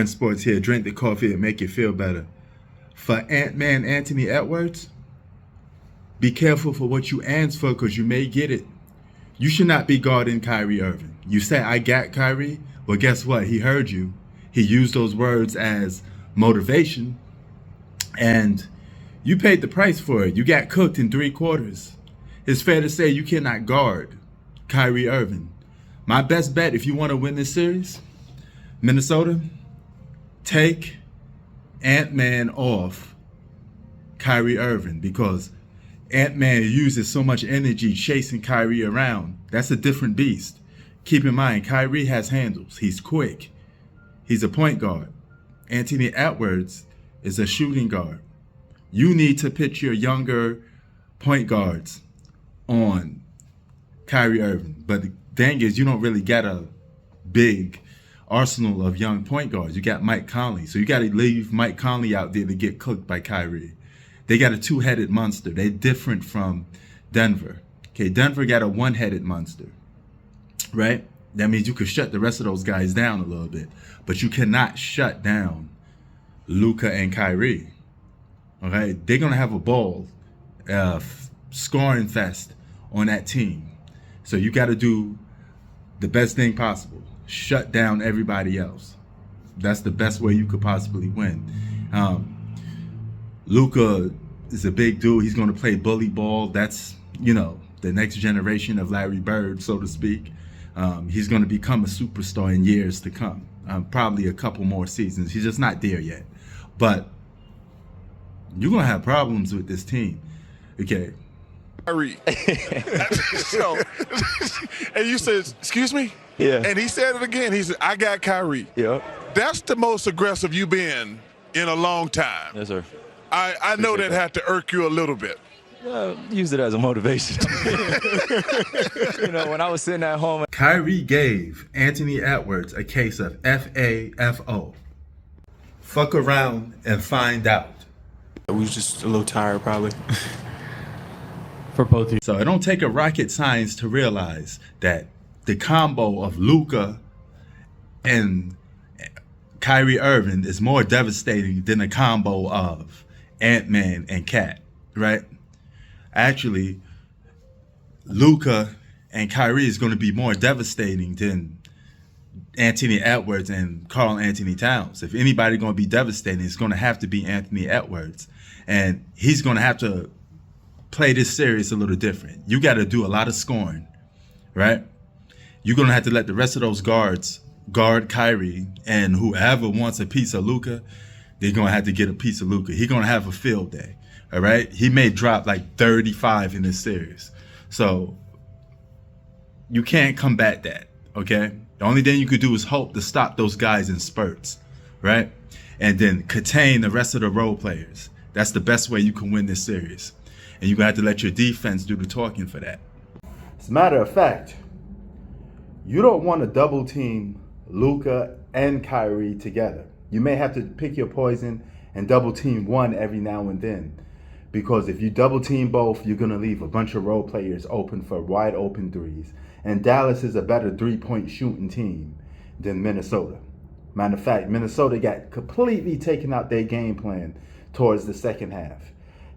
Sports here. Drink the coffee and make you feel better. For Ant-Man Anthony Edwards, be careful for what you answer for because you may get it. You should not be guarding Kyrie Irving. You say, I got Kyrie. Well, guess what? He heard you. He used those words as motivation. And you paid the price for it. You got cooked in 3 quarters. It's fair to say you cannot guard Kyrie Irving. My best bet, if you want to win this series, Minnesota, take Ant-Man off Kyrie Irving because Ant-Man uses so much energy chasing Kyrie around. That's a different beast. Keep in mind, Kyrie has handles. He's quick. He's a point guard. Anthony Edwards is a shooting guard. You need to pitch your younger point guards on Kyrie Irving. But the thing is, you don't really get a big arsenal of young point guards. You got Mike Conley. So you got to leave Mike Conley out there to get cooked by Kyrie. They got a 2-headed monster. They're different from Denver. Okay, Denver got a 1-headed monster, right? That means you could shut the rest of those guys down a little bit. But you cannot shut down Luka and Kyrie. Okay, they're going to have a ball, scoring fest on that team. So you got to do the best thing possible. Shut down everybody else. That's the best way you could possibly win. Luka is a big dude. He's going to play bully ball. That's, the next generation of Larry Bird, so to speak. He's going to become a superstar in years to come. Probably a couple more seasons. He's just not there yet. But you're going to have problems with this team. Okay. Kyrie. So, and you said, excuse me? Yeah. And he said it again. He said, I got Kyrie. Yep. That's the most aggressive you've been in a long time. Yes, sir. I know that had to irk you a little bit. Used it as a motivation. When I was sitting at home. Kyrie gave Anthony Edwards a case of FAFO. Fuck around and find out. We was just a little tired, probably. For both of you. So it don't take a rocket science to realize that the combo of Luka and Kyrie Irving is more devastating than the combo of Ant-Man and Cat, right? Actually, Luka and Kyrie is going to be more devastating than Anthony Edwards and Karl Anthony Towns. If anybody going to be devastating, it's going to have to be Anthony Edwards. And he's going to have to play this series a little different. You got to do a lot of scoring, right? You're going to have to let the rest of those guards guard Kyrie, and whoever wants a piece of Luka, they're going to have to get a piece of Luka. He's going to have a field day, all right? He may drop like 35 in this series. So you can't combat that, okay? The only thing you could do is hope to stop those guys in spurts, right? And then contain the rest of the role players. That's the best way you can win this series. And you're going to have to let your defense do the talking for that. As a matter of fact, you don't want to double team Luka and Kyrie together. You may have to pick your poison and double team one every now and then. Because if you double team both, you're going to leave a bunch of role players open for wide open threes. And Dallas is a better 3-point shooting team than Minnesota. Matter of fact, Minnesota got completely taken out their game plan towards the second half.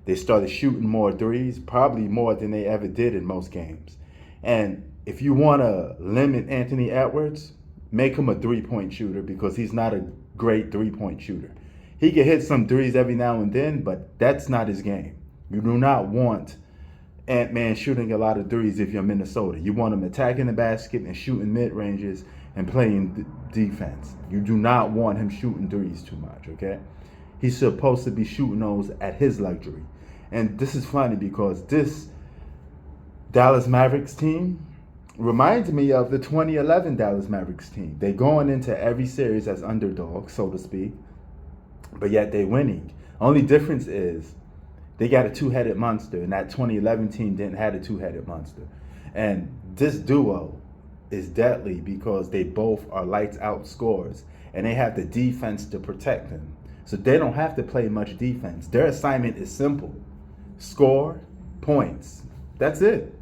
They started shooting more threes, probably more than they ever did in most games. And if you want to limit Anthony Edwards, make him a 3-point shooter because he's not a great 3-point shooter. He can hit some threes every now and then, but that's not his game. You do not want Ant-Man shooting a lot of threes if you're Minnesota. You want him attacking the basket and shooting mid-ranges and playing defense. You do not want him shooting threes too much, okay? He's supposed to be shooting those at his luxury. And this is funny because this Dallas Mavericks team reminds me of the 2011 Dallas Mavericks team. They're going into every series as underdogs, so to speak, but yet they're winning. Only difference is they got a 2-headed monster, and that 2011 team didn't have a 2-headed monster. And this duo is deadly because they both are lights out scorers, and they have the defense to protect them. So they don't have to play much defense. Their assignment is simple. Score points. That's it.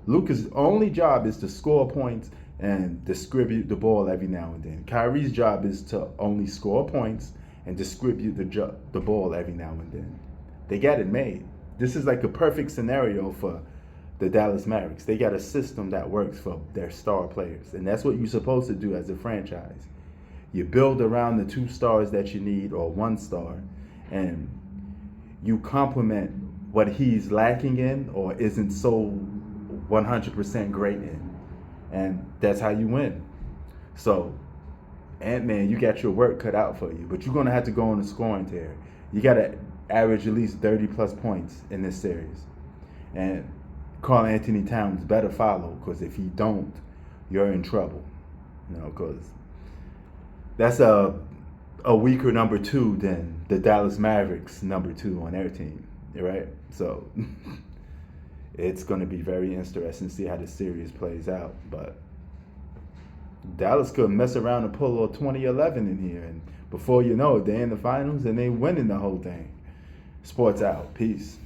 Luka's only job is to score points and distribute the ball every now and then. Kyrie's job is to only score points and distribute the ball every now and then. They got it made. This is like a perfect scenario for the Dallas Mavericks. They got a system that works for their star players, and that's what you're supposed to do as a franchise. You build around the 2 stars that you need, or 1 star, and you complement what he's lacking in or isn't so 100% great in. And that's how you win. So, Ant-Man, you got your work cut out for you, but you're going to have to go on a scoring tear. You got to average at least 30-plus points in this series. And Karl Anthony Towns better follow, because if he don't, you're in trouble. You know, because that's a weaker number 2 than the Dallas Mavericks number 2 on their team, right? So it's going to be very interesting to see how the series plays out. But Dallas could mess around and pull a 2011 in here, and before you know it, they're in the finals and they winning the whole thing. Sports out. Peace.